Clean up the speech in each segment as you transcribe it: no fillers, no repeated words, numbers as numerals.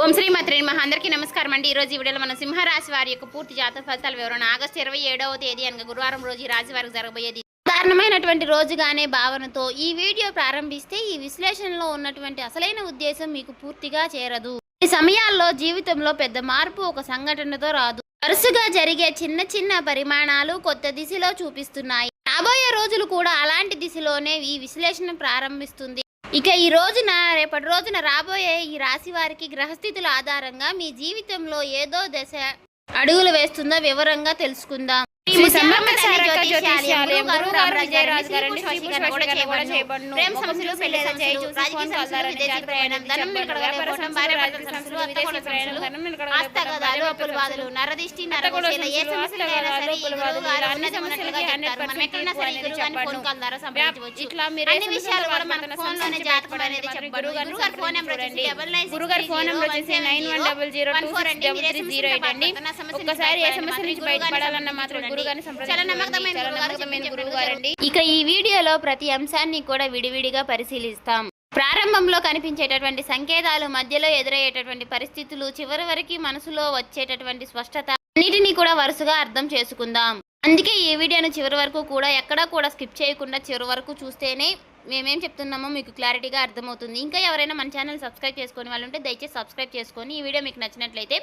ఓం శ్రీ మాత్రే నమః. అందరికీ నమస్కారం అండి. ఈ రోజు ఈ వీడియోలో మన సింహరాశి వారి యొక్క పూర్తి జాతక ఫలితాల వివరణ. ఆగస్టు 27వ తేదీ అనగా గురువారం రోజు ఈ రాశి వారికి జరగబోయేది సాధారణమైనటువంటి రోజుగానే భావనతో ఈ వీడియో ప్రారంభిస్తే ఈ విశ్లేషణలో ఉన్నటువంటి అసలైన ఉద్దేశం మీకు పూర్తిగా చేరదు. ఈ సమయాల్లో జీవితంలో పెద్ద మార్పు ఒక సంఘటనతో రాదు. వరుసగా జరిగే చిన్న చిన్న పరిమాణాలు కొత్త దిశలో చూపిస్తున్నాయి. రాబోయే రోజులు కూడా అలాంటి దిశలోనే ఈ విశ్లేషణ ప్రారంభిస్తుంది. ఇక ఈ రోజున రేపటి రోజున రాబోయే ఈ రాశి వారికి గ్రహస్థితుల ఆధారంగా మీ జీవితంలో ఏదో దశ అడుగులు వేస్తుందో వివరంగా తెలుసుకుందాం. ఇక ఈ వీడియోలో ప్రతి అంశాన్ని కూడా విడివిడిగా పరిశీలిస్తాం. ప్రారంభంలో కనిపించేటటువంటి సంకేతాలు, మధ్యలో ఎదురయ్యేటటువంటి పరిస్థితులు, చివరి వరకు మనసులో వచ్చేటటువంటి స్పష్టత అన్నిటినీ కూడా వరుసగా అర్థం చేసుకుందాం. అందుకే ఈ వీడియోను చివరి వరకు కూడా ఎక్కడా కూడా స్కిప్ చేయకుండా చివరి వరకు చూస్తేనే మేమేం చెప్తున్నామో మీకు క్లారిటీగా అర్థమవుతుంది. ఇంకా ఎవరైనా మన ఛానల్ సబ్స్క్రైబ్ చేసుకుని వాళ్ళు ఉంటే దయచేసి సబ్స్క్రైబ్ చేసుకొని ఈ వీడియో మీకు నచ్చినట్లయితే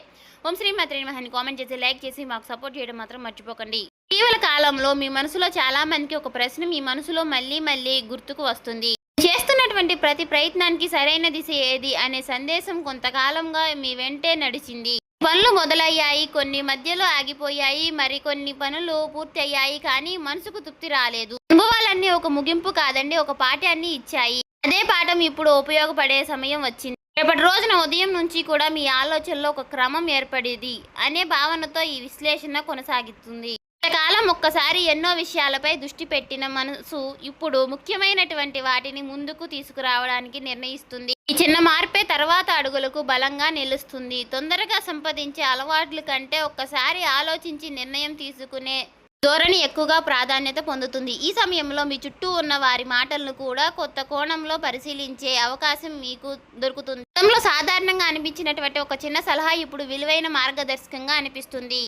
ఓం శ్రీ మాత్రే నమః అని కామెంట్ చేసి లైక్ చేసి మాకు సపోర్ట్ చేయడం మాత్రం మర్చిపోకండి. ఇటీవల కాలంలో మీ మనసులో చాలా మందికి ఒక ప్రశ్న మీ మనసులో మళ్ళీ మళ్ళీ గుర్తుకు వస్తుంది. చేస్తున్నటువంటి ప్రతి ప్రయత్నానికి సరైన దిశ ఏది అనే సందేశం కొంతకాలంగా మీ వెంటే నడిచింది. పనులు మొదలయ్యాయి, కొన్ని మధ్యలో ఆగిపోయాయి, మరికొన్ని పనులు పూర్తి అయ్యాయి, కానీ మనసుకు తృప్తి రాలేదు. అనుభవాలన్నీ ఒక ముగింపు కాదండి, ఒక పాఠాన్ని ఇచ్చాయి. అదే పాఠం ఇప్పుడు ఉపయోగపడే సమయం వచ్చింది. రేపటి రోజున ఉదయం నుంచి కూడా మీ ఆలోచనలో ఒక క్రమం ఏర్పడేది అనే భావనతో ఈ విశ్లేషణ కొనసాగుతుంది. కాలం ఒక్కసారి ఎన్నో విషయాలపై దృష్టి పెట్టిన మనసు ఇప్పుడు ముఖ్యమైనటువంటి వాటిని ముందుకు తీసుకురావడానికి నిర్ణయిస్తుంది. ఈ చిన్న మార్పే తర్వాత అడుగులకు బలంగా నిలుస్తుంది. తొందరగా సంపాదించే అలవాట్ల కంటే ఒక్కసారి ఆలోచించి నిర్ణయం తీసుకునే ధోరణి ఎక్కువగా ప్రాధాన్యత పొందుతుంది. ఈ సమయంలో మీ చుట్టూ ఉన్న వారి మాటలను కూడా కొత్త కోణంలో పరిశీలించే అవకాశం మీకు దొరుకుతుంది. గతంలో సాధారణంగా అనిపించినటువంటి ఒక చిన్న సలహా ఇప్పుడు విలువైన మార్గదర్శకంగా అనిపిస్తుంది.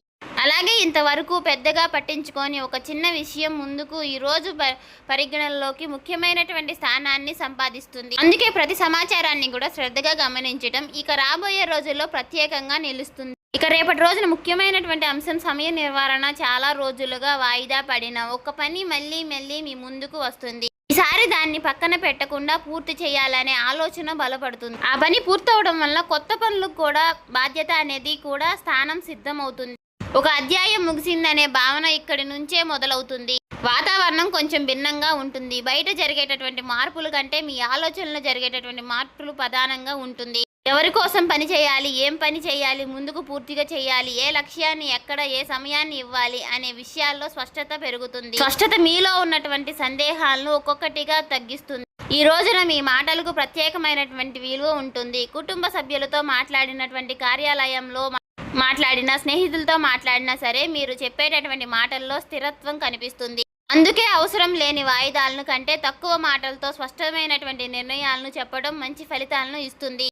అలాగే ఇంతవరకు పెద్దగా పట్టించుకొని ఒక చిన్న విషయం ముందుకు ఈ రోజు పరిగణనలోకి ముఖ్యమైనటువంటి స్థానాన్ని సంపాదిస్తుంది. అందుకే ప్రతి సమాచారాన్ని కూడా శ్రద్ధగా గమనించడం ఇక రాబోయే రోజుల్లో ప్రత్యేకంగా నిలుస్తుంది. ఇక రేపటి రోజున ముఖ్యమైనటువంటి అంశం సమయ నిర్వహణ. చాలా రోజులుగా వాయిదా పడిన ఒక పని మళ్ళీ మీ ముందుకు వస్తుంది. ఈసారి దాన్ని పక్కన పెట్టకుండా పూర్తి చేయాలనే ఆలోచన బలపడుతుంది. ఆ పని పూర్తవడం వల్ల కొత్త పనులకు కూడా బాధ్యత అనేది కూడా స్థానం సిద్ధమవుతుంది. ఒక అధ్యాయం ముగిసిందనే భావన ఇక్కడి నుంచే మొదలవుతుంది. వాతావరణం కొంచెం భిన్నంగా ఉంటుంది. బయట జరిగేటటువంటి మార్పుల కంటే మీ ఆలోచనలో జరిగేటటువంటి మార్పులు ప్రధానంగా ఉంటుంది. ఎవరి కోసం పని చేయాలి, ఏం పని చేయాలి, ముందుకు పూర్తిగా చేయాలి, ఏ లక్ష్యాన్ని ఎక్కడ ఏ సమయాన్ని ఇవ్వాలి అనే విషయాల్లో స్పష్టత పెరుగుతుంది. స్పష్టత మీలో ఉన్నటువంటి సందేహాలను ఒక్కొక్కటిగా తగ్గిస్తుంది. ఈ రోజున మీ మాటలకు ప్రత్యేకమైనటువంటి విలువ ఉంటుంది. కుటుంబ సభ్యులతో మాట్లాడినటువంటి, కార్యాలయంలో మాట్లాడినా, స్నేహితులతో మాట్లాడినా సరే మీరు చెప్పేటటువంటి మాటల్లో స్థిరత్వం కనిపిస్తుంది. అందుకే అవసరం లేని వాయిదాలను కంటే తక్కువ మాటలతో స్పష్టమైనటువంటి నిర్ణయాలను చెప్పడం మంచి ఫలితాలను ఇస్తుంది.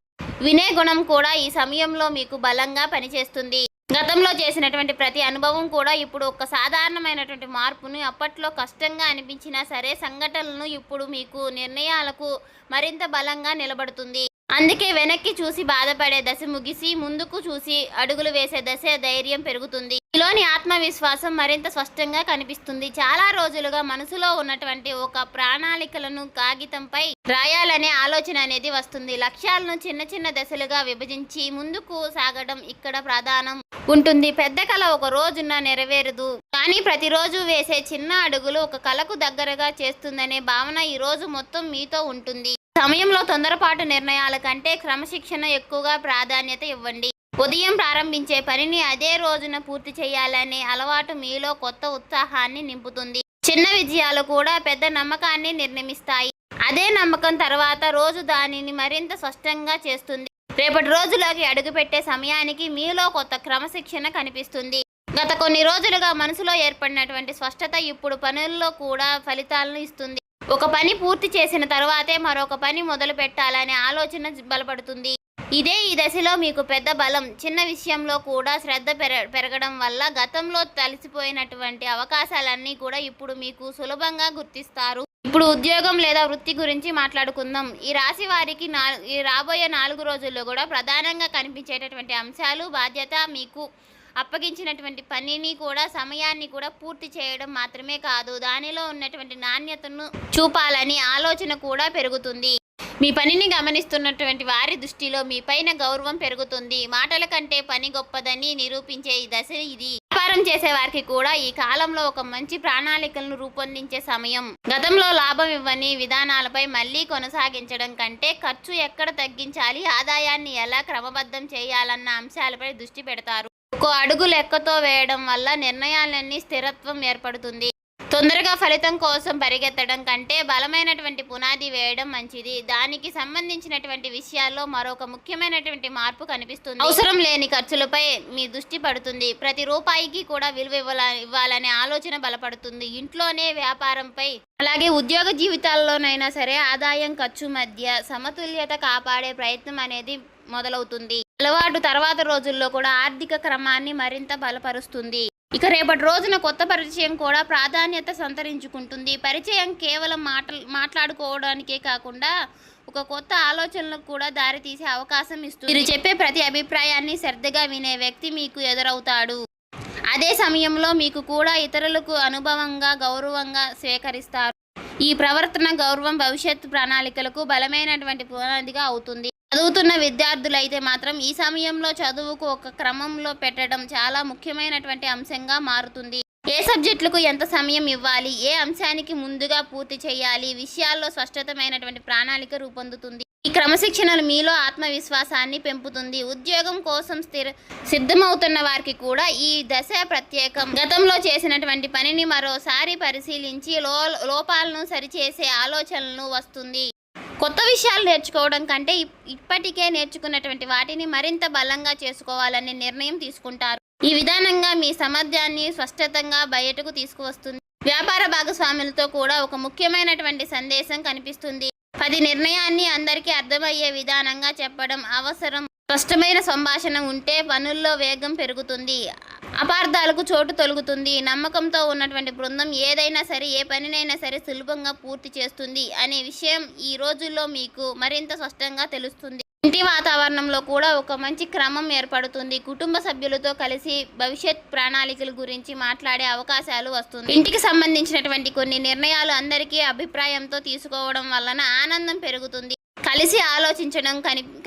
వినే గుణం కూడా ఈ సమయంలో మీకు బలంగా పనిచేస్తుంది. గతంలో చేసినటువంటి ప్రతి అనుభవం కూడా ఇప్పుడు ఒక సాధారణమైనటువంటి మార్పును అప్పట్లో కష్టంగా అనిపించినా సరే సంఘటనలను ఇప్పుడు మీకు నిర్ణయాలకు మరింత బలంగా నిలబడుతుంది. అందుకే వెనక్కి చూసి బాధపడే దశ ముగిసి ముందుకు చూసి అడుగులు వేసే దశ ధైర్యం పెరుగుతుంది. మీలోని ఆత్మవిశ్వాసం మరింత స్పష్టంగా కనిపిస్తుంది. చాలా రోజులుగా మనసులో ఉన్నటువంటి ఒక ప్రణాళికలను కాగితంపై రాయాలనే ఆలోచన అనేది వస్తుంది. లక్ష్యాలను చిన్న చిన్న దశలుగా విభజించి ముందుకు సాగడం ఇక్కడ ప్రధానం ఉంటుంది. పెద్ద కళ ఒక రోజున నెరవేరదు, కానీ ప్రతిరోజు వేసే చిన్న అడుగులు ఒక కళకు దగ్గరగా చేస్తుందనే భావన ఈ రోజు మొత్తం మీతో ఉంటుంది. సమయంలో తొందరపాటు నిర్ణయాల కంటే క్రమశిక్షణ ఎక్కువగా ప్రాధాన్యత ఇవ్వండి. ఉదయం ప్రారంభించే పనిని అదే రోజున పూర్తి చేయాలనే అలవాటు మీలో కొత్త ఉత్సాహాన్ని నింపుతుంది. చిన్న విజయాలు కూడా పెద్ద నమ్మకాన్ని నిర్మిస్తాయి. అదే నమ్మకం తర్వాత రోజు దానిని మరింత స్పష్టంగా చేస్తుంది. రేపటి రోజులోకి అడుగుపెట్టే సమయానికి మీలో కొత్త క్రమశిక్షణ కనిపిస్తుంది. గత కొన్ని రోజులుగా మనసులో ఏర్పడినటువంటి స్పష్టత ఇప్పుడు పనుల్లో కూడా ఫలితాలను ఇస్తుంది. ఒక పని పూర్తి చేసిన తర్వాతే మరొక పని మొదలు పెట్టాలనే ఆలోచన బలపడుతుంది. ఇదే ఈ దశలో మీకు పెద్ద బలం. చిన్న విషయంలో కూడా శ్రద్ధ పెరగడం వల్ల గతంలో తలిసిపోయినటువంటి అవకాశాలన్నీ కూడా ఇప్పుడు మీకు సులభంగా గుర్తిస్తారు. ఇప్పుడు ఉద్యోగం లేదా వృత్తి గురించి మాట్లాడుకుందాం. ఈ రాశి వారికి ఈ రాబోయే 4 రోజుల్లో కూడా ప్రధానంగా కనిపించేటటువంటి అంశాలు బాధ్యత, మీకు అప్పగించినటువంటి పనిని కూడా సమయాన్ని కూడా పూర్తి చేయడం మాత్రమే కాదు, దానిలో ఉన్నటువంటి నాణ్యతను చూపాలని ఆలోచన కూడా పెరుగుతుంది. మీ పనిని గమనిస్తున్నటువంటి వారి దృష్టిలో మీ పైన గౌరవం పెరుగుతుంది. మాటల కంటే పని గొప్పదని నిరూపించే ఈ దశ ఇది. వ్యాపారం చేసే వారికి కూడా ఈ కాలంలో ఒక మంచి ప్రణాళికలను రూపొందించే సమయం. గతంలో లాభం ఇవ్వని విధానాలపై మళ్ళీ కొనసాగించడం కంటే ఖర్చు ఎక్కడ తగ్గించాలి, ఆదాయాన్ని ఎలా క్రమబద్ధం చేయాలన్న అంశాలపై దృష్టి పెడతారు. ఒక్కో అడుగు లెక్కతో వేయడం వల్ల నిర్ణయాలన్నీ స్థిరత్వం ఏర్పడుతుంది. తొందరగా ఫలితం కోసం పరిగెత్తడం కంటే బలమైనటువంటి పునాది వేయడం మంచిది. దానికి సంబంధించినటువంటి విషయాల్లో మరొక ముఖ్యమైనటువంటి మార్పు కనిపిస్తుంది. అవసరం లేని ఖర్చులపై మీ దృష్టి పడుతుంది. ప్రతి రూపాయికి కూడా విలువ ఇవ్వాలనే ఆలోచన బలపడుతుంది. ఇంట్లోనే, వ్యాపారంపై, అలాగే ఉద్యోగ జీవితాల్లోనైనా సరే ఆదాయం ఖర్చు మధ్య సమతుల్యత కాపాడే ప్రయత్నం అనేది మొదలవుతుంది. అలవాటు తర్వాత రోజుల్లో కూడా ఆర్థిక క్రమాన్ని మరింత బలపరుస్తుంది. ఇక రేపటి రోజున కొత్త పరిచయం కూడా ప్రాధాన్యత సంతరించుకుంటుంది. పరిచయం కేవలం మాట్లాడుకోవడానికే కాకుండా ఒక కొత్త ఆలోచనలకు కూడా దారితీసే అవకాశం ఇస్తుంది. మీరు చెప్పే ప్రతి అభిప్రాయాన్ని శ్రద్ధగా వినే వ్యక్తి మీకు ఎదురవుతాడు. అదే సమయంలో మీకు కూడా ఇతరులకు అనుభవంగా, గౌరవంగా స్వీకరిస్తారు. ఈ ప్రవర్తన, గౌరవం భవిష్యత్తు ప్రణాళికలకు బలమైనటువంటి పునాదిగా అవుతుంది. చదువుతున్న విద్యార్థులైతే మాత్రం ఈ సమయంలో చదువుకు ఒక క్రమంలో పెట్టడం చాలా ముఖ్యమైనటువంటి అంశంగా మారుతుంది. ఏ సబ్జెక్టులకు ఎంత సమయం ఇవ్వాలి, ఏ అంశానికి ముందుగా పూర్తి చేయాలి, విషయాల్లో స్పష్టతమైనటువంటి ప్రణాళిక రూపొందుతుంది. ఈ క్రమశిక్షణలు మీలో ఆత్మవిశ్వాసాన్ని పెంపుతుంది. ఉద్యోగం కోసం సిద్ధమవుతున్న వారికి కూడా ఈ దశ ప్రత్యేకం. గతంలో చేసినటువంటి పనిని మరోసారి పరిశీలించి లోపాలను సరిచేసే ఆలోచనలు వస్తుంది. కొత్త విషయాలు నేర్చుకోవడం కంటే ఇప్పటికే నేర్చుకున్నటువంటి వాటిని మరింత బలంగా చేసుకోవాలనే నిర్ణయం తీసుకుంటారు. ఈ విధానంగా మీ సామర్థ్యాన్ని స్పష్టంగా బయటకు తీసుకువస్తుంది. వ్యాపార భాగస్వాములతో కూడా ఒక ముఖ్యమైనటువంటి సందేశం కనిపిస్తుంది. 10 నిర్ణయాన్ని అందరికీ అర్థమయ్యే విధానంగా చెప్పడం అవసరం. స్పష్టమైన సంభాషణ ఉంటే పనుల్లో వేగం పెరుగుతుంది, అపార్థాలకు చోటు తొలగుతుంది. నమ్మకంతో ఉన్నటువంటి బృందం ఏదైనా సరే, ఏ పనినైనా సరే సులభంగా పూర్తి చేస్తుంది అనే విషయం ఈ రోజుల్లో మీకు మరింత స్పష్టంగా తెలుస్తుంది. ఇంటి వాతావరణంలో కూడా ఒక మంచి క్రమం ఏర్పడుతుంది. కుటుంబ సభ్యులతో కలిసి భవిష్యత్ ప్రణాళికల గురించి మాట్లాడే అవకాశాలు వస్తుంది. ఇంటికి సంబంధించినటువంటి కొన్ని నిర్ణయాలు అందరికీ అభిప్రాయంతో తీసుకోవడం వలన ఆనందం పెరుగుతుంది. కలిసి ఆలోచించడం,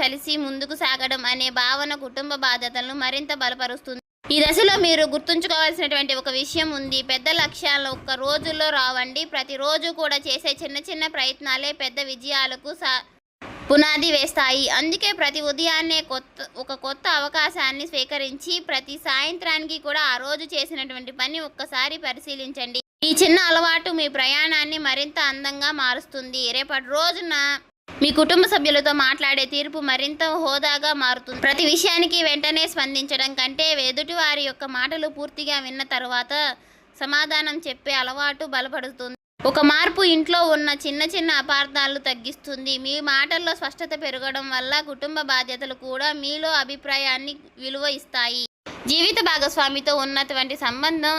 కలిసి ముందుకు సాగడం అనే భావన కుటుంబ బాధ్యతలను మరింత బలపరుస్తుంది. ఈ దశలో మీరు గుర్తుంచుకోవాల్సినటువంటి ఒక విషయం ఉంది. పెద్ద లక్ష్యాలు ఒక్క రోజుల్లో రావండి. ప్రతిరోజు కూడా చేసే చిన్న చిన్న ప్రయత్నాలే పెద్ద విజయాలకు పునాది వేస్తాయి. అందుకే ప్రతి ఉదయాన్నే ఒక కొత్త అవకాశాన్ని స్వీకరించి ప్రతి సాయంత్రానికి కూడా ఆ రోజు చేసినటువంటి పని ఒక్కసారి పరిశీలించండి. ఈ చిన్న అలవాటు మీ ప్రయాణాన్ని మరింత అందంగా మారుస్తుంది. రేపటి రోజున మీ కుటుంబ సభ్యులతో మాట్లాడే తీర్పు మరింత హోదాగా మారుతుంది. ప్రతి విషయానికి వెంటనే స్పందించడం కంటే ఎదుటి వారి యొక్క మాటలు పూర్తిగా విన్న తర్వాత సమాధానం చెప్పే అలవాటు బలపడుతుంది. ఒక మార్పు ఇంట్లో ఉన్న చిన్న చిన్న అపార్థాలు తగ్గిస్తుంది. మీ మాటల్లో స్పష్టత పెరగడం వల్ల కుటుంబ బాధ్యతలు కూడా మీలో అభిప్రాయాన్ని విలువ ఇస్తాయి. జీవిత భాగస్వామితో ఉన్నటువంటి సంబంధం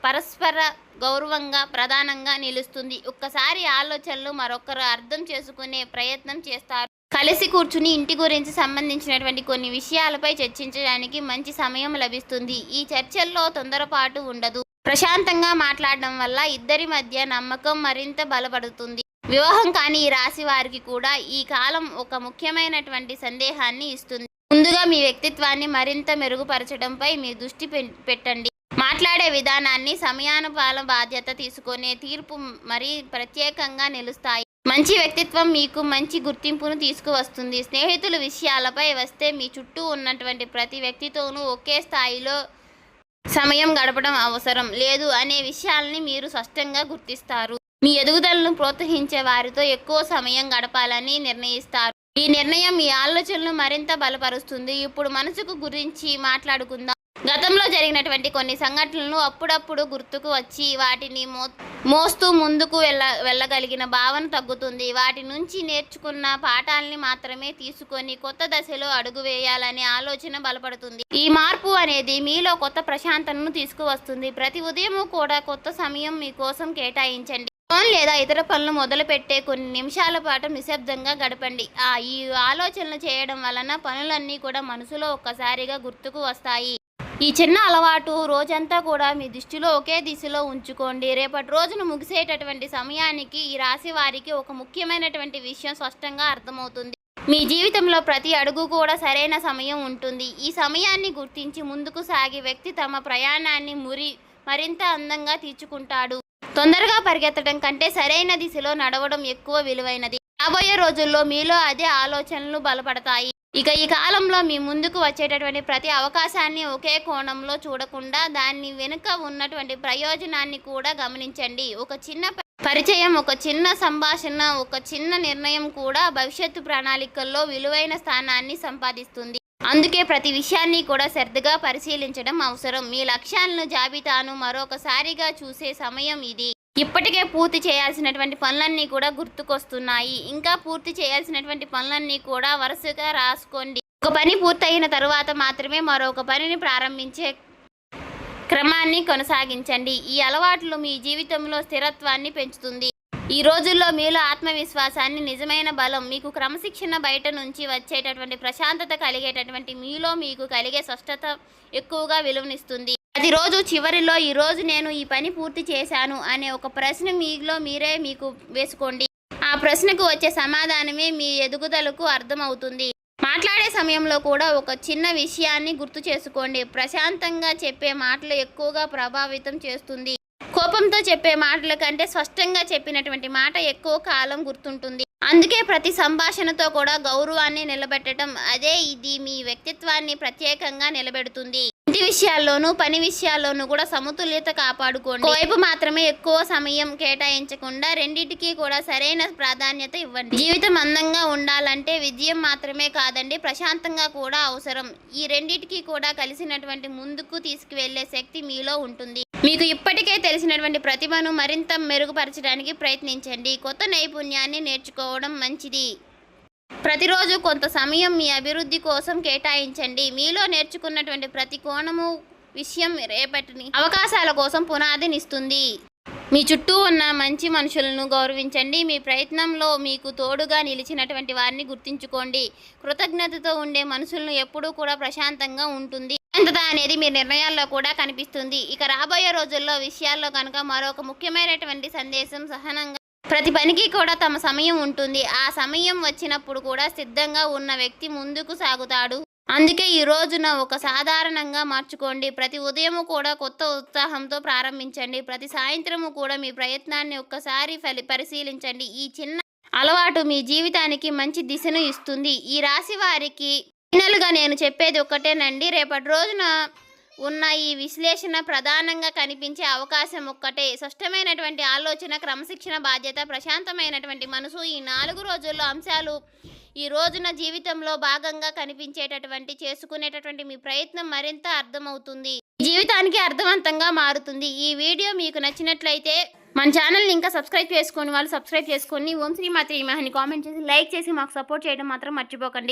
పరస్పర గౌరవంగా ప్రధానంగా నిలుస్తుంది. ఒక్కసారి ఆలోచనలు మరొకరు అర్థం చేసుకునే ప్రయత్నం చేస్తారు. కలిసి కూర్చుని ఇంటి గురించి సంబంధించినటువంటి కొన్ని విషయాలపై చర్చించడానికి మంచి సమయం లభిస్తుంది. ఈ చర్చల్లో తొందరపాటు ఉండదు. ప్రశాంతంగా మాట్లాడడం వల్ల ఇద్దరి మధ్య నమ్మకం మరింత బలపడుతుంది. వివాహం కాని ఈ రాశి వారికి కూడా ఈ కాలం ఒక ముఖ్యమైనటువంటి సందేహాన్ని ఇస్తుంది. ముందుగా మీ వ్యక్తిత్వాన్ని మరింత మెరుగుపరచడంపై మీ దృష్టి పెట్టండి. మాట్లాడే విధానాన్ని, సమయానుపాల బాధ్యత తీసుకునే తీర్పు మరీ ప్రత్యేకంగా నిలుస్తాయి. మంచి వ్యక్తిత్వం మీకు మంచి గుర్తింపును తీసుకువస్తుంది. స్నేహితుల విషయాలపై వస్తే మీ చుట్టూ ఉన్నటువంటి ప్రతి వ్యక్తితోనూ ఒకే స్థాయిలో సమయం గడపడం అవసరం లేదు అనే విషయాల్ని మీరు స్పష్టంగా గుర్తిస్తారు. మీ ఎదుగుదలను ప్రోత్సహించే వారితో ఎక్కువ సమయం గడపాలని నిర్ణయిస్తారు. ఈ నిర్ణయం మీ ఆలోచనలు మరింత బలపరుస్తుంది. ఇప్పుడు మనసుకు గురించి మాట్లాడుకుందాం. గతంలో జరిగినటువంటి కొన్ని సంఘటనలను అప్పుడప్పుడు గుర్తుకు వచ్చి వాటిని మోస్తూ ముందుకు వెళ్ళగలిగిన భావన తగ్గుతుంది. వాటి నుంచి నేర్చుకున్న పాఠాలని మాత్రమే తీసుకొని కొత్త దశలో అడుగు వేయాలనే ఆలోచన బలపడుతుంది. ఈ మార్పు అనేది మీలో కొత్త ప్రశాంతతను తీసుకువస్తుంది. ప్రతి ఉదయం కూడా కొత్త సమయం మీకోసం కేటాయించండి. ఫోన్ లేదా ఇతర పనులు మొదలుపెట్టే కొన్ని నిమిషాల పాటు నిశ్శబ్దంగా గడపండి. ఈ ఆలోచనలు చేయడం వలన పనులన్నీ కూడా మనసులో ఒక్కసారిగా గుర్తుకు వస్తాయి. ఈ చిన్న అలవాటు రోజంతా కూడా మీ దృష్టిలో ఒకే దిశలో ఉంచుకోండి. రేపటి రోజును ముగిసేటటువంటి సమయానికి ఈ రాశి వారికి ఒక ముఖ్యమైనటువంటి విషయం స్పష్టంగా అర్థమవుతుంది. మీ జీవితంలో ప్రతి అడుగు కూడా సరైన సమయం ఉంటుంది. ఈ సమయాన్ని గుర్తించి ముందుకు సాగే వ్యక్తి తమ ప్రయాణాన్ని మరింత అందంగా తీర్చుకుంటాడు. తొందరగా పరిగెత్తడం కంటే సరైన దిశలో నడవడం ఎక్కువ విలువైనది. రాబోయే రోజుల్లో మీలో అదే ఆలోచనలు బలపడతాయి. ఇక ఈ కాలంలో మీ ముందుకు వచ్చేటటువంటి ప్రతి అవకాశాన్ని ఒకే కోణంలో చూడకుండా దాని వెనుక ఉన్నటువంటి ప్రయోజనాన్ని కూడా గమనించండి. ఒక చిన్న పరిచయం, ఒక చిన్న సంభాషణ, ఒక చిన్న నిర్ణయం కూడా భవిష్యత్తు ప్రణాళికల్లో విలువైన స్థానాన్ని సంపాదిస్తుంది. అందుకే ప్రతి విషయాన్ని కూడా శ్రద్ధగా పరిశీలించడం అవసరం. మీ లక్ష్యాలను జాబితాను మరొకసారిగా చూసే సమయం ఇది. ఇప్పటికే పూర్తి చేయాల్సినటువంటి పనులన్నీ కూడా గుర్తుకొస్తున్నాయి. ఇంకా పూర్తి చేయాల్సినటువంటి పనులన్నీ కూడా వరుసగా రాసుకోండి. ఒక పని పూర్తయిన తరువాత మాత్రమే మరొక పనిని ప్రారంభించే క్రమాన్ని కొనసాగించండి. ఈ అలవాట్లు మీ జీవితంలో స్థిరత్వాన్ని పెంచుతుంది. ఈ రోజుల్లో మీలో ఆత్మవిశ్వాసాన్ని, నిజమైన బలం, మీకు క్రమశిక్షణ, బయట నుంచి వచ్చేటటువంటి ప్రశాంతత కలిగేటటువంటి మీలో మీకు కలిగే స్పష్టత ఎక్కువగా విలువనిస్తుంది. ప్రతిరోజు చివరిలో ఈరోజు నేను ఈ పని పూర్తి చేశాను అనే ఒక ప్రశ్న మీరే మీకు వేసుకోండి. ఆ ప్రశ్నకు వచ్చే సమాధానమే మీ ఎదుగుదలకు అర్థమవుతుంది. మాట్లాడే సమయంలో కూడా ఒక చిన్న విషయాన్ని గుర్తు చేసుకోండి. ప్రశాంతంగా చెప్పే మాటలు ఎక్కువగా ప్రభావితం చేస్తుంది. కోపంతో చెప్పే మాటల కంటే స్పష్టంగా చెప్పినటువంటి మాట ఎక్కువ కాలం గుర్తుంటుంది. అందుకే ప్రతి సంభాషణతో కూడా గౌరవాన్ని నిలబెట్టడం, ఇది మీ వ్యక్తిత్వాన్ని ప్రత్యేకంగా నిలబెడుతుంది. ఇంటి విషయాల్లోనూ పని విషయాల్లోనూ కూడా సమతుల్యత కాపాడుకోండి. ఒకవైపు మాత్రమే ఎక్కువ సమయం కేటాయించకుండా రెండింటికి కూడా సరైన ప్రాధాన్యత ఇవ్వండి. జీవితం అందంగా ఉండాలంటే విజయం మాత్రమే కాదండి, ప్రశాంతంగా కూడా అవసరం. ఈ రెండింటికి కూడా కలిసినటువంటి ముందుకు తీసుకువెళ్లే శక్తి మీలో ఉంటుంది. మీకు ఇప్పటికే తెలిసినటువంటి ప్రతిభను మరింత మెరుగుపరచడానికి ప్రయత్నించండి. కొత్త నైపుణ్యాన్ని నేర్చుకోవడం మంచిది. ప్రతిరోజు కొంత సమయం మీ అభివృద్ధి కోసం కేటాయించండి. మీలో నేర్చుకున్నటువంటి ప్రతి కోణము విషయం రేపటిని అవకాశాల కోసం పునాదినిస్తుంది. మీ చుట్టూ ఉన్న మంచి మనుషులను గౌరవించండి. మీ ప్రయత్నంలో మీకు తోడుగా నిలిచినటువంటి వారిని గుర్తుంచుకోండి. కృతజ్ఞతతో ఉండే మనుషులను ఎప్పుడూ కూడా ప్రశాంతంగా ఉంటుంది. ప్రశాంతత అనేది మీ నిర్ణయాల్లో కూడా కనిపిస్తుంది. ఇక రాబోయే రోజుల్లో విషయాల్లో కనుక మరొక ముఖ్యమైనటువంటి సందేశం, సహనంగా ప్రతి పనికి కూడా తమ సమయం ఉంటుంది. ఆ సమయం వచ్చినప్పుడు కూడా సిద్ధంగా ఉన్న వ్యక్తి ముందుకు సాగుతాడు. అందుకే ఈ రోజున ఒక సాధారణంగా మార్చుకోండి. ప్రతి ఉదయము కూడా కొత్త ఉత్సాహంతో ప్రారంభించండి. ప్రతి సాయంత్రము కూడా మీ ప్రయత్నాన్ని ఒక్కసారి పరిశీలించండి. ఈ చిన్న అలవాటు మీ జీవితానికి మంచి దిశను ఇస్తుంది. ఈ రాశి వారికి ఫైనల్గా నేను చెప్పేది ఒక్కటేనండి. రేపటి రోజున ఉన్న ఈ విశ్లేషణ ప్రధానంగా కనిపించే అవకాశం ఒక్కటే. స్పష్టమైనటువంటి ఆలోచన, క్రమశిక్షణ, బాధ్యత, ప్రశాంతమైనటువంటి మనసు, ఈ 4 రోజుల్లో అంశాలు ఈ రోజున జీవితంలో భాగంగా చేసుకునేటటువంటి మీ ప్రయత్నం మరింత అర్థమవుతుంది. జీవితానికి అర్థవంతంగా మారుతుంది. ఈ వీడియో మీకు నచ్చినట్లయితే మన ఛానల్ని ఇంకా సబ్స్క్రైబ్ చేసుకొని వాళ్ళు సబ్స్క్రైబ్ చేసుకొని ఓం శ్రీ మాత్రే నమః అని కామెంట్ చేసి, లైక్ చేసి మాకు సపోర్ట్ చేయడం మాత్రం మర్చిపోకండి.